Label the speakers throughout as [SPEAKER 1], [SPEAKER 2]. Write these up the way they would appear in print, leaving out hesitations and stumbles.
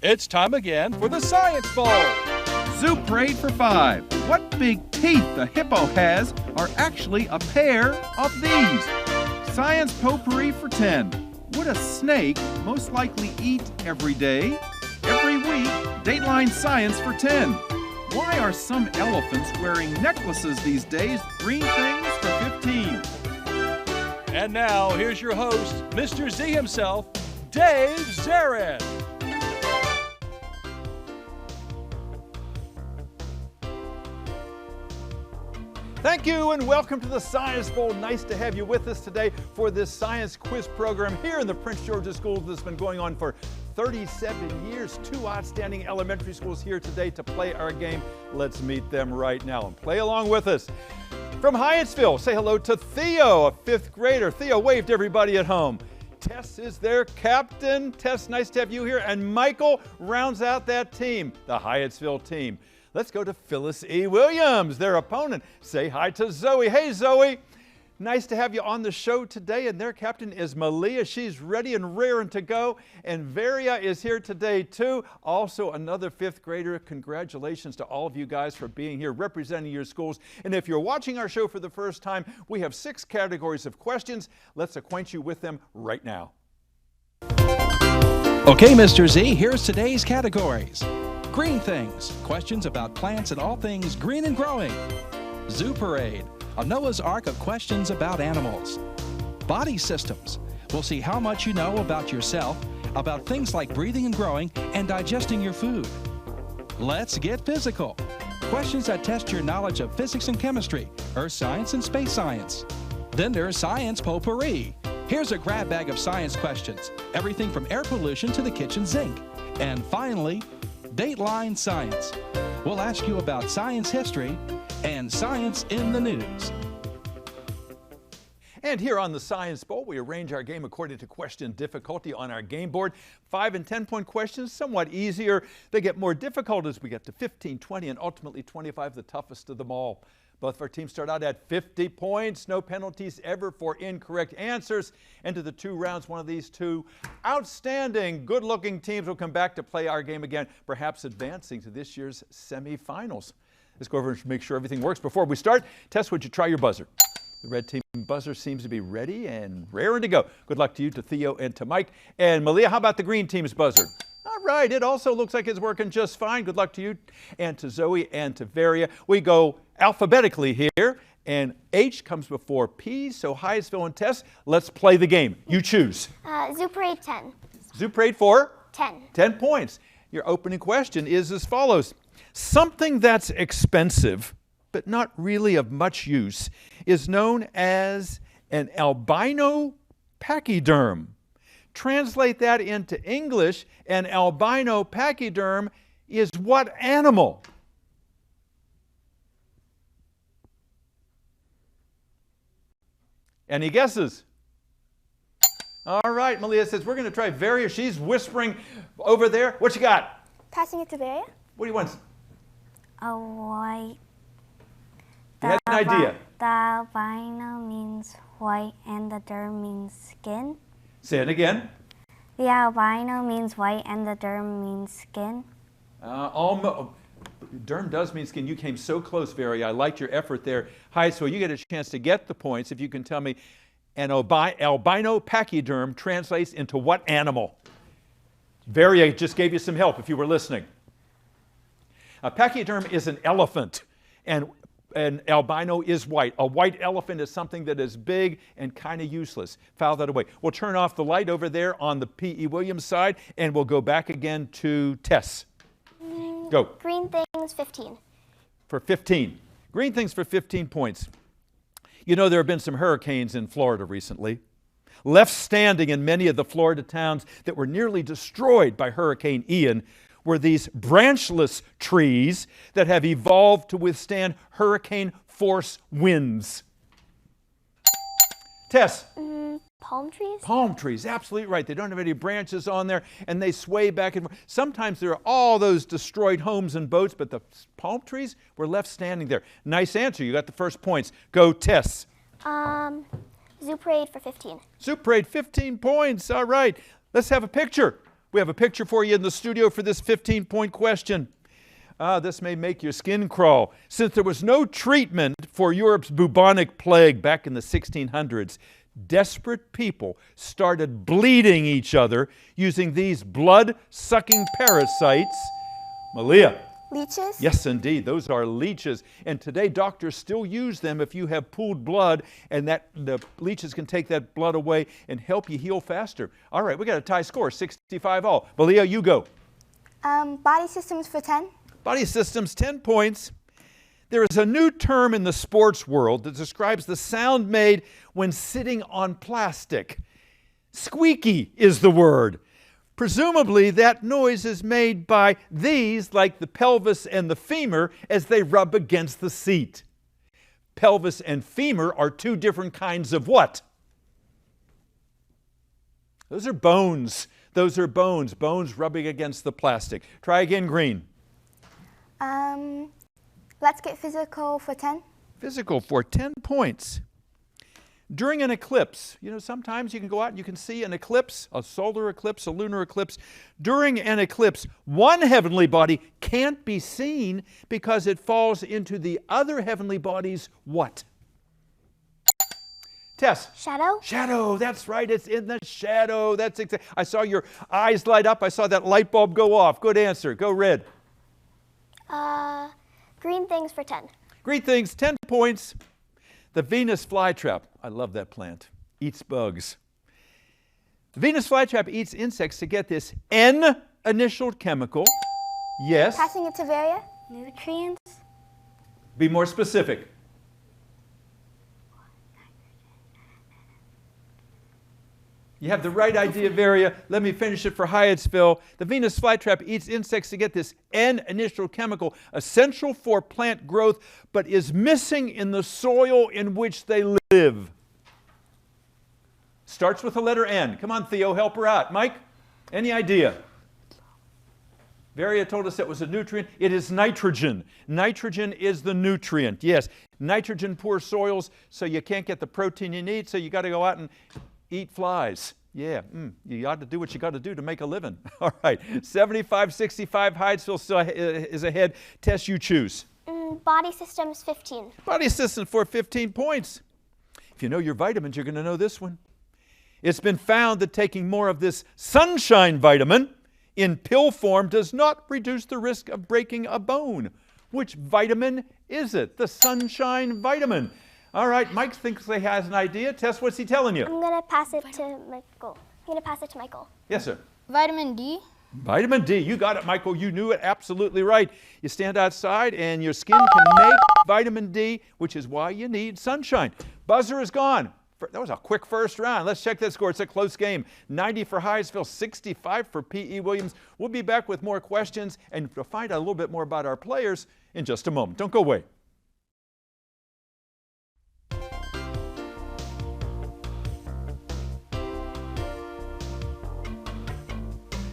[SPEAKER 1] It's time again for the Science Bowl.
[SPEAKER 2] Zoo Parade for 5. What big teeth the hippo has are actually a pair of these. Science Potpourri for 10. Would a snake most likely eat every day? Every week, Dateline Science for 10. Why are some elephants wearing necklaces these days? Green things for 15.
[SPEAKER 1] And now, here's your host, Mr. Z himself, Dave Zarin. Thank you and welcome to the Science Bowl. Nice to have you with us today for this science quiz program here in the Prince George's Schools that's been going on for 37 years. Two outstanding elementary schools here today to play our game. Let's meet them right now and play along with us. From Hyattsville, say hello to Theo, a fifth grader. Theo, wave to everybody at home. Tess is their captain. Tess, nice to have you here. And Michael rounds out that team, the Hyattsville team. Let's go to Phyllis E. Williams, their opponent. Say hi to Zoe. Hey, Zoe. Nice to have you on the show today. And their captain is Malia. She's ready and raring to go. And Varia is here today, too. Also, another fifth grader. Congratulations to all of you guys for being here, representing your schools. And if you're watching our show for the first time, we have 6 categories of questions. Let's acquaint you with them right now.
[SPEAKER 3] Okay, Mr. Z, here's today's categories. Green things, questions about plants and all things green and growing. Zoo Parade, a Noah's Ark of questions about animals. Body systems, we'll see how much you know about yourself, about things like breathing and growing and digesting your food. Let's get physical. Questions that test your knowledge of physics and chemistry, earth science and space science. Then there's Science Potpourri. Here's a grab bag of science questions, everything from air pollution to the kitchen sink. And finally, Dateline Science. We'll ask you about science history and science in the news.
[SPEAKER 1] And here on the Science Bowl, we arrange our game according to question difficulty on our game board. 5 and 10-point questions, somewhat easier. They get more difficult as we get to 15, 20, and ultimately 25, the toughest of them all. Both of our teams start out at 50 points. No penalties ever for incorrect answers. Into the 2 rounds, one of these 2 outstanding, good-looking teams will come back to play our game again, perhaps advancing to this year's semifinals. Let's go over and make sure everything works. Before we start, Tess, would you try your buzzer? The red team buzzer seems to be ready and raring to go. Good luck to you, to Theo, and to Mike. And Malia, how about the green team's buzzer? All right, it also looks like it's working just fine. Good luck to you and to Zoe and to Varia. We go alphabetically here, and H comes before P, so Hyattsville and Tess, let's play the game. You choose.
[SPEAKER 4] Zoo Parade 10.
[SPEAKER 1] Zoo Parade for?
[SPEAKER 4] 10.
[SPEAKER 1] 10 points. Your opening question is as follows. Something that's expensive, but not really of much use, is known as an albino pachyderm. Translate that into English, an albino pachyderm is what animal? Any guesses? All right, Malia says we're going to try Varia. She's whispering over there. What you got?
[SPEAKER 4] Passing it to Varia.
[SPEAKER 1] What do you want?
[SPEAKER 4] A white.
[SPEAKER 1] You had an idea.
[SPEAKER 4] The albino means white and the derm means skin.
[SPEAKER 1] Say it again.
[SPEAKER 4] The albino means white and the derm means skin.
[SPEAKER 1] Derm does mean skin. You came so close, Varia. I liked your effort there. Hi, so you get a chance to get the points if you can tell me an albino pachyderm translates into what animal? Varia just gave you some help if you were listening. A pachyderm is an elephant, and an albino is white. A white elephant is something that is big and kind of useless. File that away. We'll turn off the light over there on the P.E. Williams side, and we'll go back again to Tess. Go.
[SPEAKER 4] Green things 15.
[SPEAKER 1] For 15. Green things for 15 points. You know, there have been some hurricanes in Florida recently. Left standing in many of the Florida towns that were nearly destroyed by Hurricane Ian were these branchless trees that have evolved to withstand hurricane force winds. Tess.
[SPEAKER 4] Palm trees?
[SPEAKER 1] Palm trees, absolutely right. They don't have any branches on there, and they sway back and forth. Sometimes there are all those destroyed homes and boats, but the palm trees were left standing there. Nice answer. You got the first points. Go, Tess.
[SPEAKER 4] Zoo Parade for 15.
[SPEAKER 1] Zoo Parade, 15 points. All right. Let's have a picture. We have a picture for you in the studio for this 15-point question. This may make your skin crawl. Since there was no treatment for Europe's bubonic plague back in the 1600s, desperate people started bleeding each other using these blood-sucking parasites. Malia.
[SPEAKER 5] Leeches?
[SPEAKER 1] Yes, indeed. Those are leeches. And today, doctors still use them if you have pooled blood, and the leeches can take that blood away and help you heal faster. All right, we got a tie score, 65 all. Malia, you go.
[SPEAKER 5] Body systems for 10.
[SPEAKER 1] Body systems, 10 points. There is a new term in the sports world that describes the sound made when sitting on plastic. Squeaky is the word. Presumably, that noise is made by these, like the pelvis and the femur, as they rub against the seat. Pelvis and femur are two different kinds of what? Those are bones. Those are bones. Bones rubbing against the plastic. Try again, Green.
[SPEAKER 5] Let's get physical for 10.
[SPEAKER 1] Physical for 10 points. During an eclipse, you know, sometimes you can go out and you can see an eclipse, a solar eclipse, a lunar eclipse. During an eclipse, one heavenly body can't be seen because it falls into the other heavenly body's what? Tess.
[SPEAKER 5] Shadow?
[SPEAKER 1] Shadow, that's right, it's in the shadow. That's exactly. I saw your eyes light up. I saw that light bulb go off. Good answer. Go Red.
[SPEAKER 5] Green things for 10.
[SPEAKER 1] Green things, 10 points. The Venus flytrap, I love that plant, eats bugs. The Venus flytrap eats insects to get this N-initialed chemical. Yes?
[SPEAKER 5] Passing it to Varia?
[SPEAKER 4] Nutrients?
[SPEAKER 1] Be more specific. You have the right idea, Varia. Let me finish it for Hyattsville. The Venus flytrap eats insects to get this N-initial chemical, essential for plant growth, but is missing in the soil in which they live. Starts with the letter N. Come on, Theo, help her out. Mike, any idea? Varia told us it was a nutrient. It is nitrogen. Nitrogen is the nutrient. Yes, nitrogen-poor soils, so you can't get the protein you need, so you got to go out and eat flies. Yeah, you got to do what you got to do to make a living. All right, 75-65, Hyattsville still is ahead. Tess, you choose.
[SPEAKER 5] Body systems 15.
[SPEAKER 1] Body systems for 15 points. If you know your vitamins, you're going to know this one. It's been found that taking more of this sunshine vitamin in pill form does not reduce the risk of breaking a bone. Which vitamin is it? The sunshine vitamin. All right, Mike thinks he has an idea. Tess, what's he telling you?
[SPEAKER 5] I'm going to pass it to Michael.
[SPEAKER 1] Yes, sir.
[SPEAKER 6] Vitamin D.
[SPEAKER 1] Vitamin D. You got it, Michael. You knew it absolutely right. You stand outside and your skin can make vitamin D, which is why you need sunshine. Buzzer is gone. That was a quick first round. Let's check that score. It's a close game. 90 for Hyattsville, 65 for P.E. Williams. We'll be back with more questions and to find out a little bit more about our players in just a moment. Don't go away.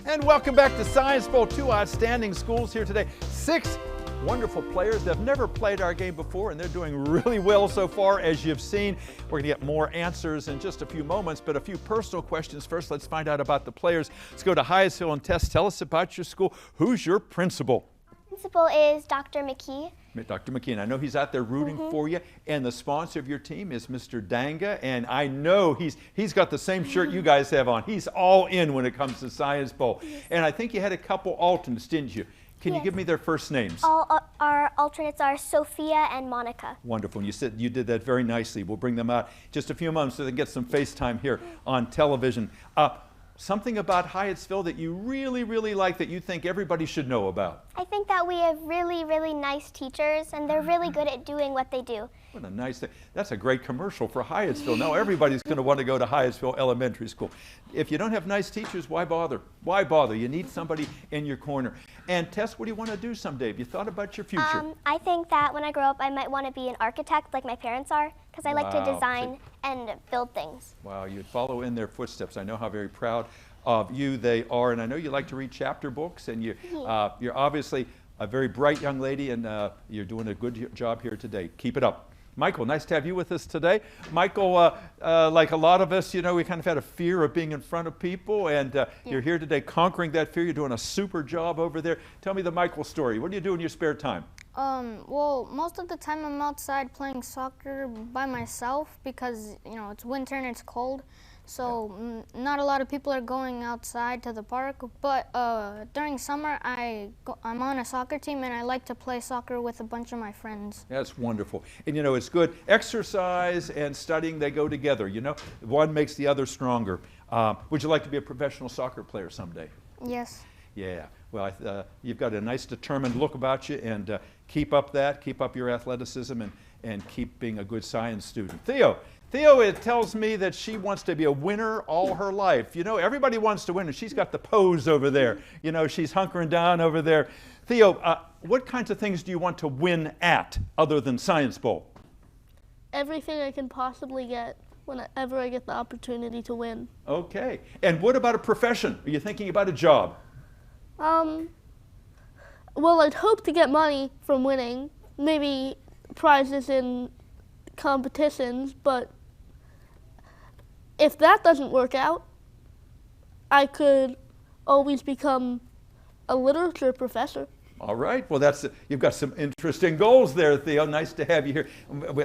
[SPEAKER 1] And welcome back to Science Bowl. Two outstanding schools here today. 6 wonderful players that have never played our game before, and they're doing really well so far, as you've seen. We're going to get more answers in just a few moments, but a few personal questions first. Let's find out about the players. Let's go to Hyattsville and Tess. Tell us about your school. Who's your principal?
[SPEAKER 5] Principal is Dr. McKee.
[SPEAKER 1] Dr. McKee, and I know he's out there rooting for you, and the sponsor of your team is Mr. Danga, and I know he's got the same shirt you guys have on. He's all in when it comes to Science Bowl. And I think you had a couple alternates, didn't you? Can you give me their first names?
[SPEAKER 5] All our alternates are Sophia and Monica.
[SPEAKER 1] Wonderful. And you said you did that very nicely. We'll bring them out just a few months so they can get some FaceTime here on television. Something about Hyattsville that you really, really like that you think everybody should know about?
[SPEAKER 5] I think that we have really, really nice teachers, and they're really good at doing what they do.
[SPEAKER 1] What a nice thing. That's a great commercial for Hyattsville. Now everybody's going to want to go to Hyattsville Elementary School. If you don't have nice teachers, why bother? Why bother? You need somebody in your corner. And Tess, what do you want to do someday? Have you thought about your future?
[SPEAKER 5] I think that when I grow up, I might want to be an architect like my parents are, because I like to design and build things.
[SPEAKER 1] Wow, you'd follow in their footsteps. I know how very proud of you they are, and I know you like to read chapter books, and you're obviously a very bright young lady, and you're doing a good job here today. Keep it up. Michael, nice to have you with us today. Michael, like a lot of us, you know, we kind of had a fear of being in front of people, and you're here today conquering that fear. You're doing a super job over there. Tell me the Michael story. What do you do in your spare time?
[SPEAKER 6] Well, most of the time I'm outside playing soccer by myself because, you know, it's winter and it's cold. So not a lot of people are going outside to the park, but during summer I'm on a soccer team and I like to play soccer with a bunch of my friends.
[SPEAKER 1] That's wonderful. And you know, it's good. Exercise and studying, they go together, you know. One makes the other stronger. Would you like to be a professional soccer player someday?
[SPEAKER 6] Yes.
[SPEAKER 1] Yeah. Well, you've got a nice determined look about you, and keep up that, keep up your athleticism, and keep being a good science student. Theo, it tells me that she wants to be a winner all her life. You know, everybody wants to win, and she's got the pose over there. You know, she's hunkering down over there. Theo, what kinds of things do you want to win at other than Science Bowl?
[SPEAKER 7] Everything I can possibly get whenever I get the opportunity to win.
[SPEAKER 1] Okay. And what about a profession? Are you thinking about a job?
[SPEAKER 7] Well, I'd hope to get money from winning, maybe prizes in competitions, but if that doesn't work out, I could always become a literature professor.
[SPEAKER 1] All right. Well, you've got some interesting goals there, Theo. Nice to have you here.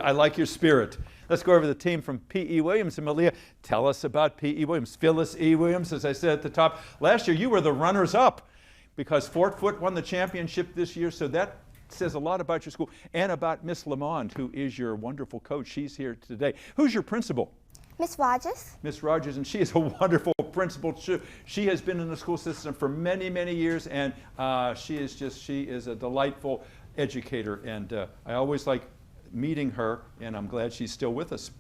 [SPEAKER 1] I like your spirit. Let's go over to the team from P.E. Williams. And Malia, tell us about P.E. Williams. Phyllis E. Williams, as I said at the top. Last year, you were the runners-up because Fort Foote won the championship this year, so that says a lot about your school and about Miss Lamond, who is your wonderful coach. She's here today. Who's your principal?
[SPEAKER 8] Miss Rogers.
[SPEAKER 1] Miss Rogers, and she is a wonderful principal. She has been in the school system for many, many years, and she is a delightful educator, and I always like meeting her, and I'm glad she's still with us.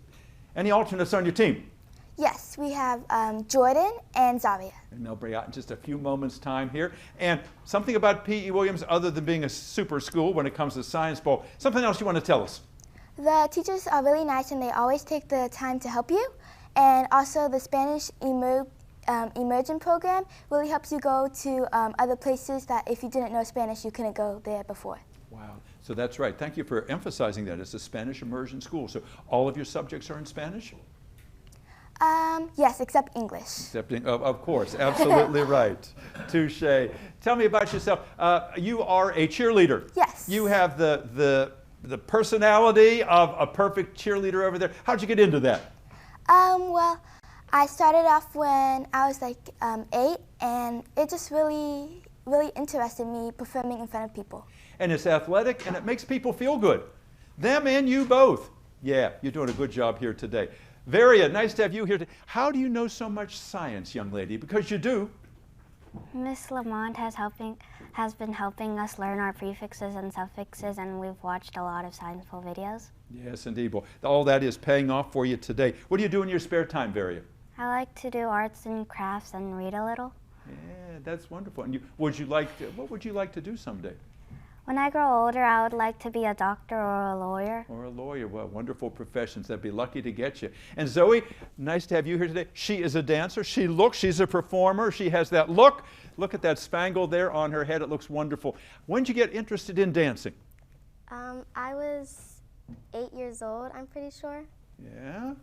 [SPEAKER 1] Any alternates on your team?
[SPEAKER 8] Yes, we have Jordan and Zaria.
[SPEAKER 1] And they'll be out in just a few moments' time here. And something about P.E. Williams, other than being a super school when it comes to Science Bowl, something else you want to tell us?
[SPEAKER 8] The teachers are really nice and they always take the time to help you. And also the Spanish Immersion program really helps you go to other places that if you didn't know Spanish, you couldn't go there before.
[SPEAKER 1] Wow, so that's right. Thank you for emphasizing that. It's a Spanish immersion school. So all of your subjects are in Spanish?
[SPEAKER 8] Yes, except English.
[SPEAKER 1] Of course, absolutely right. Touche. Tell me about yourself. You are a cheerleader.
[SPEAKER 8] Yes.
[SPEAKER 1] You have the personality of a perfect cheerleader over there. How'd you get into that?
[SPEAKER 8] Well, I started off when I was like 8, and it just really interested me performing in front of people.
[SPEAKER 1] And it's athletic, and it makes people feel good. Them and you both. Yeah, you're doing a good job here today. Varia, nice to have you here today. How do you know so much science, young lady? Because you do.
[SPEAKER 4] Miss Lamont has been helping us learn our prefixes and suffixes, and we've watched a lot of Science Bowl videos.
[SPEAKER 1] Yes, indeed. Well, all that is paying off for you today. What do you do in your spare time, Varia?
[SPEAKER 4] I like to do arts and crafts and read a little.
[SPEAKER 1] Yeah, that's wonderful. And what would you like to do someday?
[SPEAKER 4] When I grow older, I would like to be a doctor or a lawyer.
[SPEAKER 1] Or a lawyer. Well, wonderful professions. They'd be lucky to get you. And Zoe, nice to have you here today. She is a dancer. She's a performer. She has that look. Look at that spangle there on her head. It looks wonderful. When did you get interested in dancing?
[SPEAKER 5] I was 8 years old, I'm pretty sure.
[SPEAKER 1] Yeah.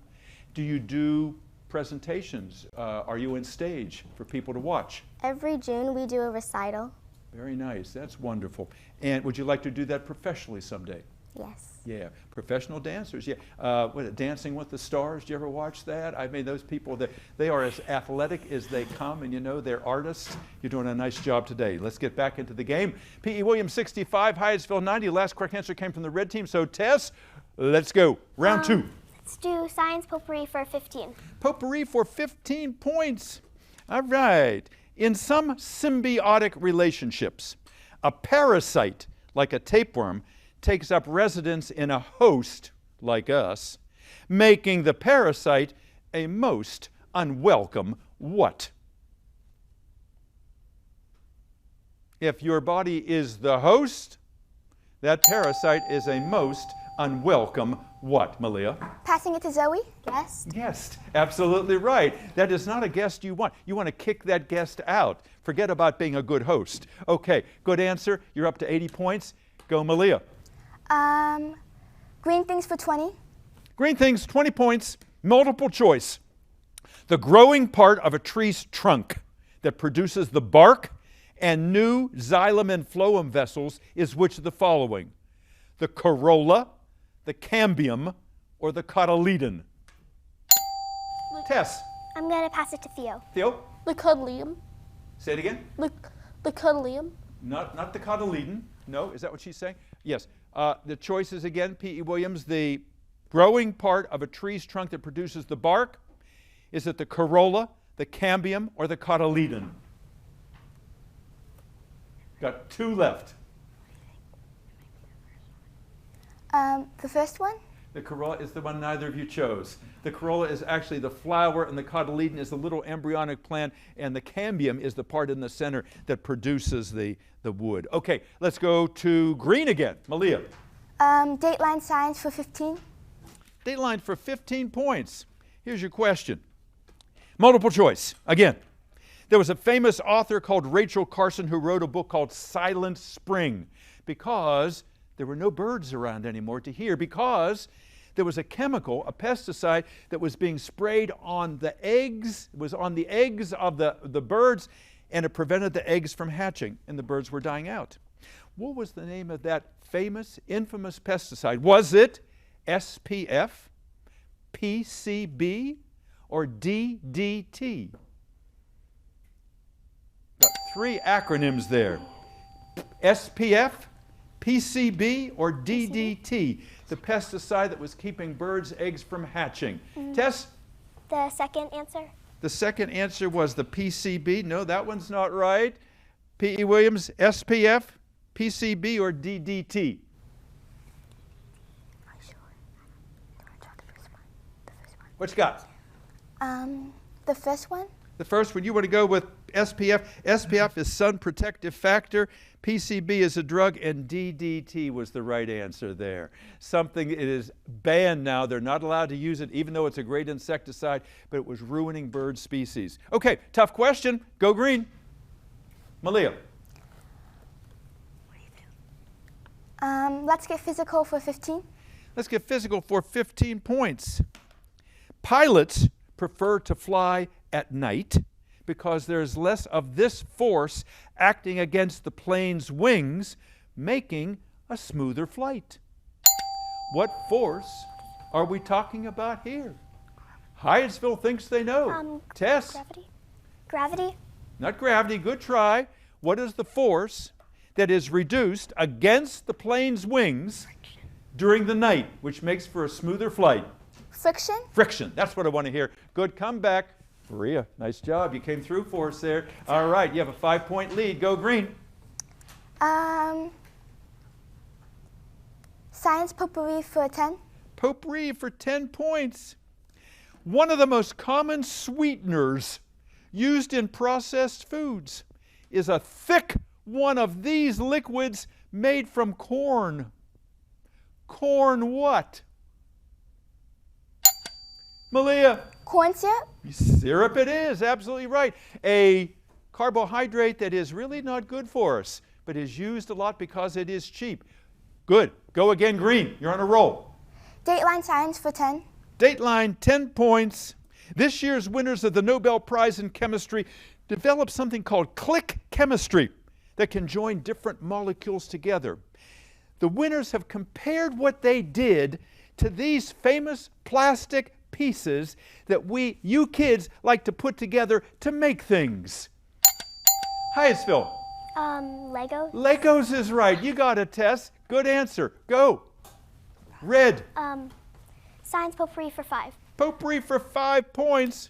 [SPEAKER 1] Do you do presentations? Are you on stage for people to watch?
[SPEAKER 5] Every June we do a recital.
[SPEAKER 1] Very nice. That's wonderful. And would you like to do that professionally someday?
[SPEAKER 5] Yes.
[SPEAKER 1] Yeah, professional dancers. Yeah, Dancing with the Stars. Do you ever watch that? I mean, those people, they are as athletic as they come, and you know, they're artists. You're doing a nice job today. Let's get back into the game. P.E. Williams 65, Hyattsville 90. Last correct answer came from the red team. So Tess, let's go. Round 2.
[SPEAKER 5] Let's do science potpourri for 15.
[SPEAKER 1] Potpourri for 15 points. All right. In some symbiotic relationships, a parasite, like a tapeworm, takes up residence in a host, like us, making the parasite a most unwelcome what? If your body is the host, that parasite is a most unwelcome what, Malia?
[SPEAKER 8] Passing it to Zoe?
[SPEAKER 5] Guest?
[SPEAKER 1] Guest. Absolutely right. That is not a guest you want. You want to kick that guest out. Forget about being a good host. Okay, good answer. You're up to 80 points. Go, Malia.
[SPEAKER 8] Green things for 20.
[SPEAKER 1] Green things, 20 points, multiple choice. The growing part of a tree's trunk that produces the bark and new xylem and phloem vessels is which of the following? The corolla, the cambium, or the cotyledon? Tess.
[SPEAKER 5] I'm going to pass it to Theo.
[SPEAKER 1] Theo?
[SPEAKER 7] The cuddlium.
[SPEAKER 1] Say it again.
[SPEAKER 7] The cuddlium.
[SPEAKER 1] Not the cotyledon. No, is that what she's saying? Yes. The choices again, P.E. Williams, the growing part of a tree's trunk that produces the bark. Is it the corolla, the cambium, or the cotyledon? Got 2 left.
[SPEAKER 8] The first one?
[SPEAKER 1] The corolla is the one neither of you chose. The corolla is actually the flower, and the cotyledon is the little embryonic plant, and the cambium is the part in the center that produces the wood. Okay, let's go to green again. Malia.
[SPEAKER 8] Dateline science for 15.
[SPEAKER 1] Dateline for 15 points. Here's your question. Multiple choice. Again, there was a famous author called Rachel Carson who wrote a book called Silent Spring because there were no birds around anymore to hear, because there was a chemical, a pesticide, that was being sprayed on the eggs. It was on the eggs of the birds, and it prevented the eggs from hatching, and the birds were dying out. What was the name of that famous, infamous pesticide? Was it SPF, PCB, or DDT? Got 3 acronyms there. SPF, PCB, or DDT, the pesticide that was keeping birds' eggs from hatching. Tess?
[SPEAKER 5] The second answer?
[SPEAKER 1] The second answer was the PCB. No, that one's not right. P.E. Williams, SPF, PCB, or DDT?
[SPEAKER 8] Not sure. Do you want to try the first one? The first one.
[SPEAKER 1] What you got?
[SPEAKER 8] The first one?
[SPEAKER 1] The first one, you want to go with SPF. SPF is sun protective factor. PCB is a drug, and DDT was the right answer there. Something, it is banned now. They're not allowed to use it, even though it's a great insecticide, but it was ruining bird species. Okay, tough question. Go green. Malia.
[SPEAKER 8] Let's get physical for 15.
[SPEAKER 1] Let's get physical for 15 points. Pilots prefer to fly at night because there's less of this force acting against the plane's wings, making a smoother flight. What force are we talking about here? Hyattsville thinks they know. Tess?
[SPEAKER 5] Gravity? Gravity?
[SPEAKER 1] Not gravity, good try. What is the force that is reduced against the plane's wings during the night, which makes for a smoother flight?
[SPEAKER 8] Friction?
[SPEAKER 1] Friction, that's what I want to hear. Good comeback. Maria, nice job. You came through for us there. All right, you have a 5-point lead. Go green.
[SPEAKER 8] Science potpourri for 10.
[SPEAKER 1] Potpourri for 10 points. One of the most common sweeteners used in processed foods is a thick one of these liquids made from corn. Corn what? Malia.
[SPEAKER 8] Corn syrup?
[SPEAKER 1] Syrup it is, absolutely right. A carbohydrate that is really not good for us, but is used a lot because it is cheap. Good. Go again, green. You're on a roll.
[SPEAKER 8] Dateline science for 10.
[SPEAKER 1] Dateline, 10 points. This year's winners of the Nobel Prize in Chemistry developed something called click chemistry that can join different molecules together. The winners have compared what they did to these famous plastic pieces that you kids like to put together to make things. Hyattsville.
[SPEAKER 5] Legos?
[SPEAKER 1] Legos is right. You got it, Tess. Good answer. Go. Red.
[SPEAKER 5] Science potpourri for 5.
[SPEAKER 1] Potpourri for 5 points.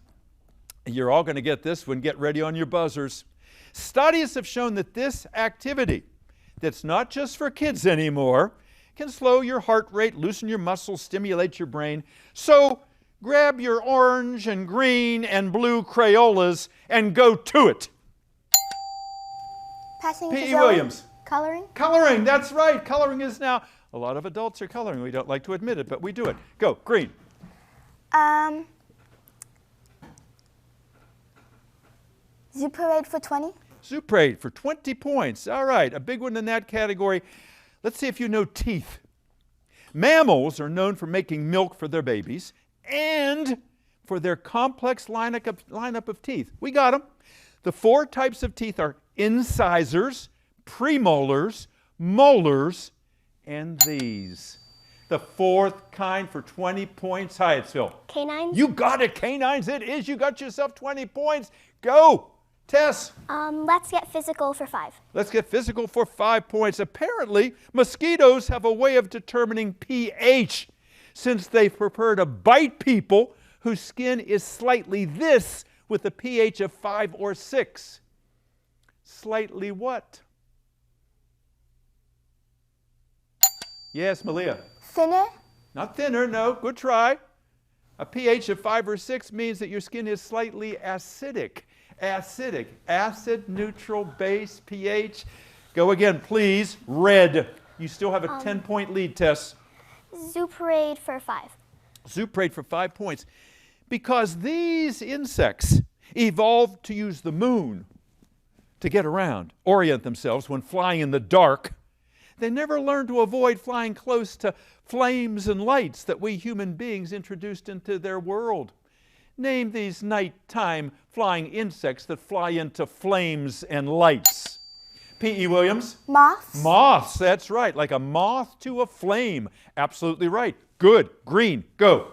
[SPEAKER 1] You're all going to get this one. Get ready on your buzzers. Studies have shown that this activity, that's not just for kids anymore, can slow your heart rate, loosen your muscles, stimulate your brain. So grab your orange and green and blue Crayolas and go to it.
[SPEAKER 8] Passing to
[SPEAKER 1] P.E.
[SPEAKER 8] Zoe.
[SPEAKER 1] Williams.
[SPEAKER 8] Coloring?
[SPEAKER 1] Coloring, that's right. Coloring is now, a lot of adults are coloring. We don't like to admit it, but we do it. Go, green.
[SPEAKER 8] Zoo parade for 20.
[SPEAKER 1] Zoo parade for 20 points. All right, a big one in that category. Let's see if you know teeth. Mammals are known for making milk for their babies and for their complex lineup of teeth. We got them. The 4 types of teeth are incisors, premolars, molars, and these. The 4th kind for 20 points, Hyattsville.
[SPEAKER 5] Canines?
[SPEAKER 1] You got it, canines. It is. You got yourself 20 points. Go. Tess.
[SPEAKER 5] Let's get physical for 5.
[SPEAKER 1] Let's get physical for 5 points. Apparently, mosquitoes have a way of determining pH, since they prefer to bite people whose skin is slightly this with a pH of 5 or 6. Slightly what? Yes, Malia.
[SPEAKER 8] Thinner?
[SPEAKER 1] Not thinner, no. Good try. A pH of 5 or 6 means that your skin is slightly acidic. Acidic. Acid, neutral, base, pH. Go again, please. Red. You still have a 10-point lead, Tess.
[SPEAKER 5] Zooparade for 5.
[SPEAKER 1] Zooparade for 5 points. Because these insects evolved to use the moon to get around, orient themselves when flying in the dark. They never learned to avoid flying close to flames and lights that we human beings introduced into their world. Name these nighttime flying insects that fly into flames and lights. P.E. Williams?
[SPEAKER 8] Moths?
[SPEAKER 1] Moths, that's right. Like a moth to a flame. Absolutely right. Good. Green. Go.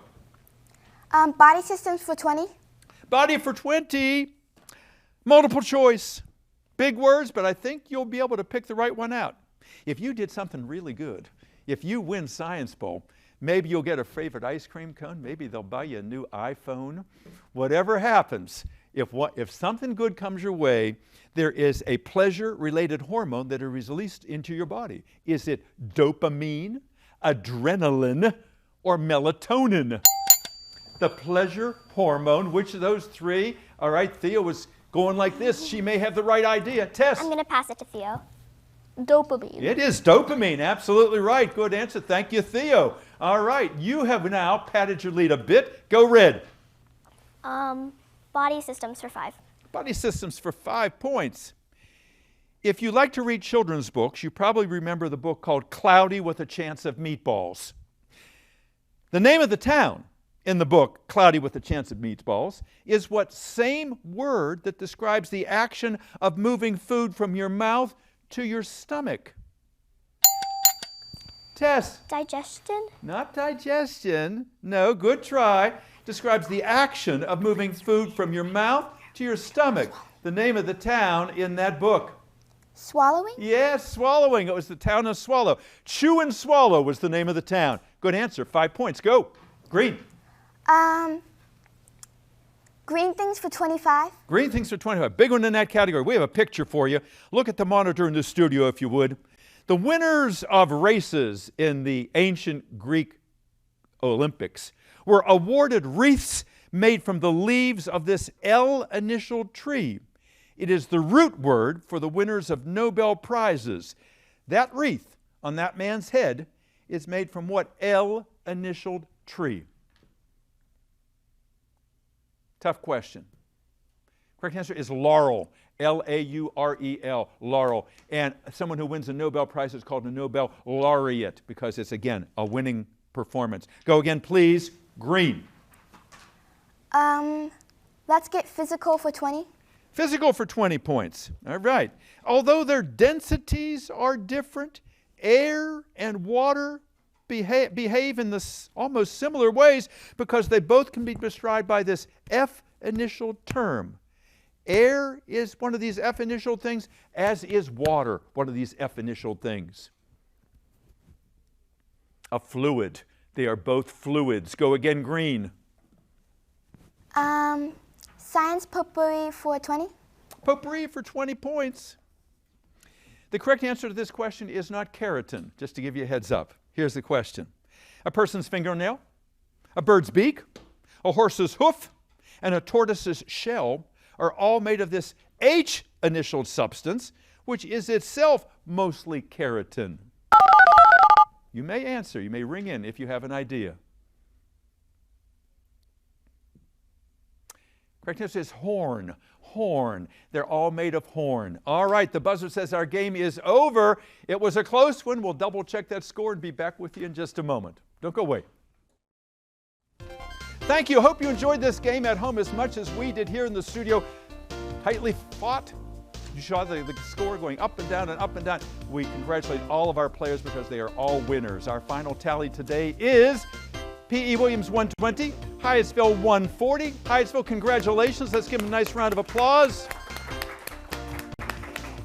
[SPEAKER 8] Body systems for 20.
[SPEAKER 1] Body for 20. Multiple choice. Big words, but I think you'll be able to pick the right one out. If you did something really good, if you win Science Bowl, maybe you'll get a favorite ice cream cone. Maybe they'll buy you a new iPhone. Whatever happens, if something good comes your way, there is a pleasure-related hormone that is released into your body. Is it dopamine, adrenaline, or melatonin? The pleasure hormone, which of those 3? All right, Thea was going like this. She may have the right idea. Tess.
[SPEAKER 5] I'm going to pass it to Theo.
[SPEAKER 7] Dopamine.
[SPEAKER 1] It is dopamine. Absolutely right. Good answer. Thank you, Theo. All right, you have now padded your lead a bit. Go red.
[SPEAKER 5] Body systems for 5.
[SPEAKER 1] Body systems for 5 points. If you like to read children's books, you probably remember the book called Cloudy with a Chance of Meatballs. The name of the town in the book, Cloudy with a Chance of Meatballs, is what same word that describes the action of moving food from your mouth to your stomach. Tess.
[SPEAKER 5] Digestion?
[SPEAKER 1] Not digestion. No, good try. Describes the action of moving food from your mouth to your stomach. The name of the town in that book.
[SPEAKER 8] Swallowing?
[SPEAKER 1] Yes, swallowing. It was the town of Swallow. Chew and Swallow was the name of the town. Good answer. 5 points. Go. Green.
[SPEAKER 8] Green things for 25.
[SPEAKER 1] Green things for 25. Big one in that category. We have a picture for you. Look at the monitor in the studio if you would. The winners of races in the ancient Greek Olympics were awarded wreaths made from the leaves of this L-initialed tree. It is the root word for the winners of Nobel Prizes. That wreath on that man's head is made from what L-initialed tree? Tough question. Correct answer is laurel. L-A-U-R-E-L, laurel. And someone who wins a Nobel Prize is called a Nobel laureate because it's, again, a winning performance. Go again, please. Green.
[SPEAKER 8] Let's get physical for 20.
[SPEAKER 1] Physical for 20 points. All right. Although their densities are different, air and water behave in this almost similar ways because they both can be described by this F-initial term. Air is one of these F-initial things, as is water one of these F-initial things. A fluid. They are both fluids. Go again, green.
[SPEAKER 8] Science potpourri for 20.
[SPEAKER 1] Potpourri for 20 points. The correct answer to this question is not keratin, just to give you a heads up. Here's the question. A person's fingernail, a bird's beak, a horse's hoof, and a tortoise's shell are all made of this H-initialed substance, which is itself mostly keratin. You may answer, you may ring in if you have an idea. Correct answer is horn. Horn. They're all made of horn. All right, the buzzer says our game is over. It was a close one. We'll double check that score and be back with you in just a moment. Don't go away. Thank you. Hope you enjoyed this game at home as much as we did here in the studio. Tightly fought. You saw the score going up and down and up and down. We congratulate all of our players because they are all winners. Our final tally today is P.E. Williams 120, Hyattsville 140. Hyattsville, congratulations. Let's give them a nice round of applause.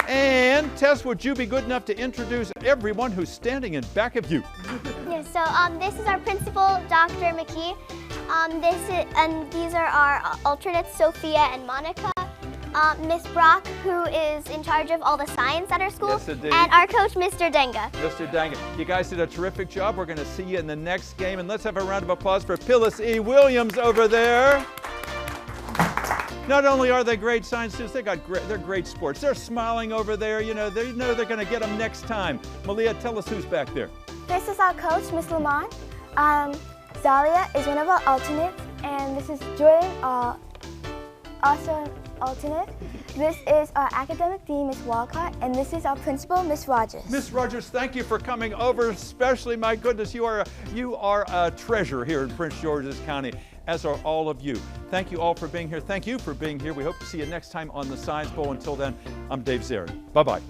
[SPEAKER 1] And Tess, would you be good enough to introduce everyone who's standing in back of you?
[SPEAKER 5] Yes, so this is our principal, Dr. McKee. These are our alternates, Sophia and Monica. Miss Brock, who is in charge of all the science at our school.
[SPEAKER 1] Yes, indeed.
[SPEAKER 5] And our coach, Mr. Denga.
[SPEAKER 1] Mr. Denga. You guys did a terrific job. We're going to see you in the next game. And let's have a round of applause for Phyllis E. Williams over there. Not only are they great science students, they're great sports. They're smiling over there. You know they're going to get them next time. Malia, tell us who's back there.
[SPEAKER 8] This is our coach, Miss Lamont. Zalia is one of our alternates, and this is Jordan, also an alternate. This is our academic dean, Miss Walcott, and this is our principal, Miss Rogers.
[SPEAKER 1] Miss Rogers, thank you for coming over, especially, my goodness, you are a treasure here in Prince George's County, as are all of you. Thank you all for being here. Thank you for being here. We hope to see you next time on the Science Bowl. Until then, I'm Dave Zarin. Bye-bye.